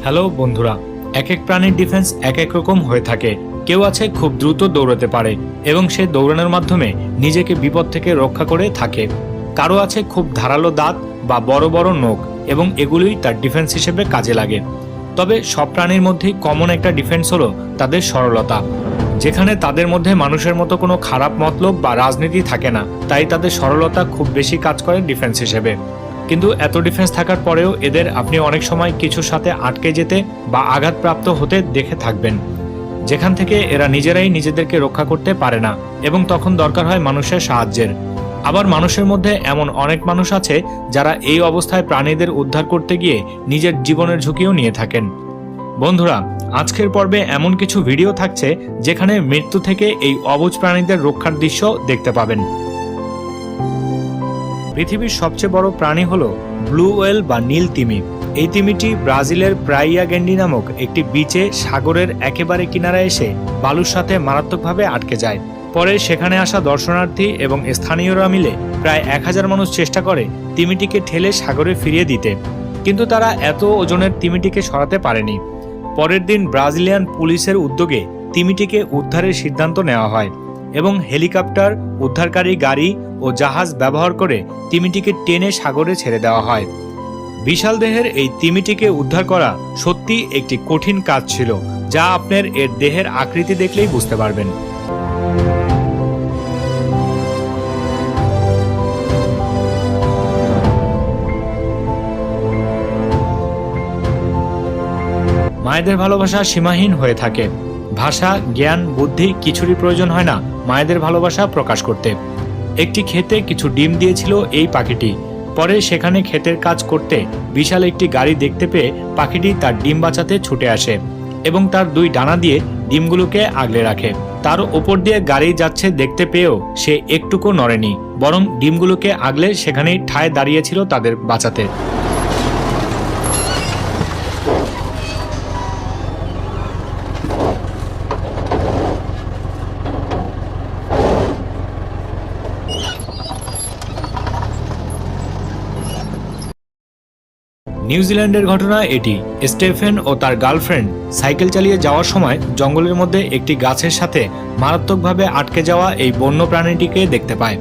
Hello বন্ধুরা, এক এক প্রাণীর ডিফেন্স এক এক রকম হয়ে থাকে। কেউ আছে খুব দ্রুত দৌড়াতে পারে এবং সে দৌড়ানোর মাধ্যমে নিজেকে বিপদ থেকে রক্ষা করে থাকে। কারো আছে খুব ধারালো দাঁত বা বড় বড় নখ এবং এগুলোই তার ডিফেন্স হিসেবে কাজে লাগে। তবে সব প্রাণীর মধ্যেই কমন একটা ডিফেন্স হলো তাদের সরলতা। যেখানে তাদের মধ্যে মানুষের মতো কোনো খারাপ মতলব বা রাজনীতি থাকে না, তাই তাদের সরলতা খুব বেশি কাজ করে ডিফেন্স হিসেবে। কিন্তু এত ডিফেন্স থাকার পরেও এদের আপনি অনেক সময় কিছুর সাথে আটকে যেতে বা আঘাতপ্রাপ্ত হতে দেখে থাকবেন, যেখান থেকে এরা নিজেরাই নিজেদেরকে রক্ষা করতে পারে না এবং তখন দরকার হয় মানুষের সাহায্যের। আবার মানুষের মধ্যে এমন অনেক মানুষ আছে যারা এই অবস্থায় প্রাণীদের উদ্ধার করতে গিয়ে নিজের জীবনের ঝুঁকিও নিয়ে থাকেন। বন্ধুরা, আজকের পর্বে এমন কিছু ভিডিও থাকছে যেখানে মৃত্যু থেকে এই অবুঝ প্রাণীদের রক্ষার দৃশ্য দেখতে পাবেন। পৃথিবীর সবচেয়ে বড় প্রাণী হলো ব্লু ওয়েল বা নীল তিমি। এই তিমিটি ব্রাজিলের প্রাইয়া গ্যান্ডি নামক একটি বিচে সাগরের একেবারে কিনারায় এসে বালুর সাথে মারাত্মকভাবে আটকে যায়। পরে সেখানে আসা দর্শনার্থী এবং স্থানীয়রা মিলে প্রায় 1000 মানুষ চেষ্টা করে তিমিটিকে ঠেলে সাগরে ফিরিয়ে দিতে, কিন্তু তারা এত ওজনের তিমিটিকে সরাতে পারেনি। পরের দিন ব্রাজিলিয়ান পুলিশের উদ্যোগে তিমিটিকে উদ্ধারের সিদ্ধান্ত নেওয়া হয় এবং হেলিকপ্টার, উদ্ধারকারী গাড়ি ও জাহাজ ব্যবহার করে তিমিটিকে টেনে সাগরে ছেড়ে দেওয়া হয়। বিশাল দেহের এই তিমিটিকে উদ্ধার করা সত্যি একটি কঠিন কাজ ছিল, যা আপনার এর দেহের আকৃতি দেখলেই বুঝতে পারবেন। মায়েদের ভালোবাসা সীমাহীন হয়ে থাকে। ভাষা, জ্ঞান, বুদ্ধি কিছুরই প্রয়োজন হয় না মায়েদের ভালোবাসা প্রকাশ করতে। একটি ক্ষেতে কিছু ডিম দিয়েছিল এই পাখিটি। পরে সেখানে ক্ষেতের কাজ করতে বিশাল একটি গাড়ি দেখতে পেয়ে পাখিটি তার ডিম বাঁচাতে ছুটে আসে এবং তার 2 ডানা দিয়ে ডিমগুলোকে আগলে রাখে। তার ওপর দিয়ে গাড়ি যাচ্ছে দেখতে পেয়েও সে একটুকু নড়েনি, বরং ডিমগুলোকে আগলে সেখানেই ঠায় দাঁড়িয়েছিল তাদের বাঁচাতে। নিউজিল্যান্ডের ঘটনা এটি। স্টেফেন ও তার গার্লফ্রেন্ড সাইকেল চালিয়ে যাওয়ার সময় জঙ্গলের মধ্যে একটি গাছের সাথে মারাত্মকভাবে আটকে যাওয়া এই বন্য প্রাণীটিকে দেখতে পায়।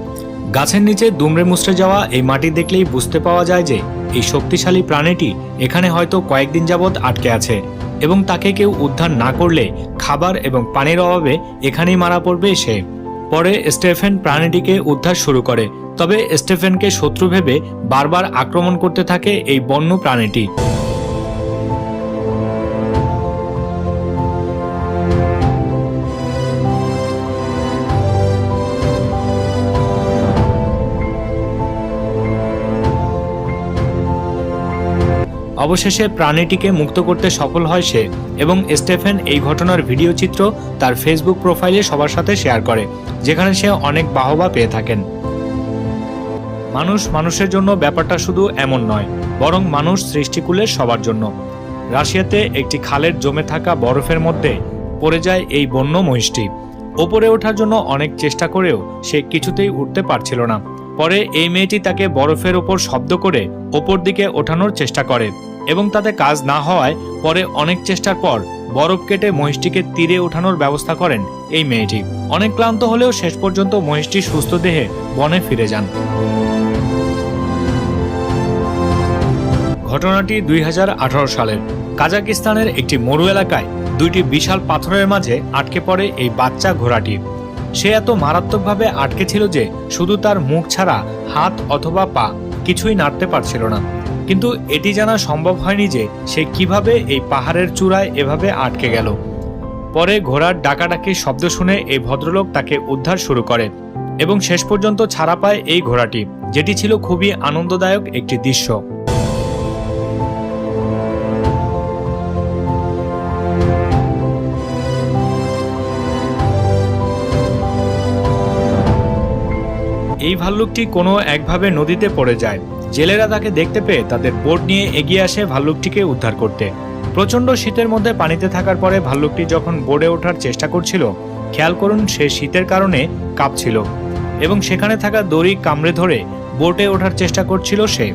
গাছের নিচে দুমড়ে মুচড়ে যাওয়া এই মাটি দেখলেই বুঝতে পাওয়া যায় যে এই শক্তিশালী প্রাণীটি এখানে হয়তো কয়েকদিন যাবৎ আটকে আছে এবং তাকে কেউ উদ্ধার না করলে খাবার এবং পানির অভাবে এখানেই মারা পড়বে সে। পরে স্টেফেন প্রাণীটিকে উদ্ধার শুরু করে, তবে স্টেফেনকে শত্রু ভেবে বারবার আক্রমণ করতে থাকে এই বন্য প্রাণীটি। অবশেষে প্রাণীটিকে মুক্ত করতে সফল হয় সে এবং স্টেফেন এই ঘটনার ভিডিও চিত্র তার ফেসবুক প্রোফাইলে সবার সাথে শেয়ার করে, যেখানে সে অনেক বাহবা পেয়ে থাকেন। মানুষ মানুষের জন্য ব্যাপারটা শুধু এমন নয়, বরং মানুষ সৃষ্টিকুলের সবার জন্য। রাশিয়াতে একটি খালের জমে থাকা বরফের মধ্যে পড়ে যায় এই বন্য মহিষটি। ওপরে ওঠার জন্য অনেক চেষ্টা করেও সে কিছুতেই উঠতে পারছিল না। পরে এই মেয়েটি তাকে বরফের ওপর শব্দ করে ওপর দিকে ওঠানোর চেষ্টা করে এবং তাতে কাজ না হওয়ায় পরে অনেক চেষ্টার পর বরফ কেটে মহিষটিকে তীরে ওঠানোর ব্যবস্থা করেন এই মেয়েটি। অনেক ক্লান্ত হলেও শেষ পর্যন্ত মহিষটি সুস্থ দেহে বনে ফিরে যান। ঘটনাটি 2018 সালের কাজাকিস্তানের একটি মরু এলাকায় 2টি বিশাল পাথরের মাঝে আটকে পড়ে এই বাচ্চা ঘোড়াটি। সে এত মারাত্মকভাবে আটকে ছিল যে শুধু তার মুখ ছাড়া হাত অথবা পা কিছুই নাড়তে পারছিল না। কিন্তু এটি জানা সম্ভব হয়নি যে সে কিভাবে এই পাহাড়ের চূড়ায় এভাবে আটকে গেল। পরে ঘোড়ার ডাকাডাকির শব্দ শুনে এই ভদ্রলোক তাকে উদ্ধার শুরু করে এবং শেষ পর্যন্ত ছাড়া পায় এই ঘোড়াটি, যেটি ছিল খুবই আনন্দদায়ক একটি দৃশ্য। এই ভাল্লুকটি কোনো একভাবে নদীতে পড়ে যায়। জেলেরা তাকে দেখতে পেয়ে তাদের বোট নিয়ে এগিয়ে আসে ভাল্লুকটিকে উদ্ধার করতে। প্রচণ্ড শীতের মধ্যে পানিতে থাকার পরে ভাল্লুকটি যখন বোর্ডে ওঠার চেষ্টা করছিল, খেয়াল করুন সে শীতের কারণে কাঁপছিল এবং সেখানে থাকা দড়ি কামড়ে ধরে বোটে ওঠার চেষ্টা করছিল সে।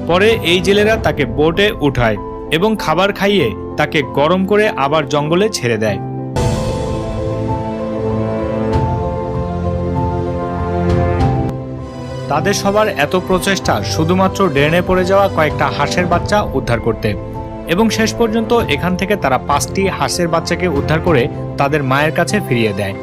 পরে এই জেলেরা তাকে বোটে উঠায় এবং খাবার খাইয়ে তাকে গরম করে আবার জঙ্গলে ছেড়ে দেয়। তাদের সবার এত প্রচেষ্টা শুধুমাত্র ড্রেনে পড়ে যাওয়া কয়েকটা হাঁসের বাচ্চা উদ্ধার করতে, এবং শেষ পর্যন্ত এখান থেকে তারা 5টি হাঁসের বাচ্চাকে উদ্ধার করে তাদের মায়ের কাছে ফিরিয়ে দেয়।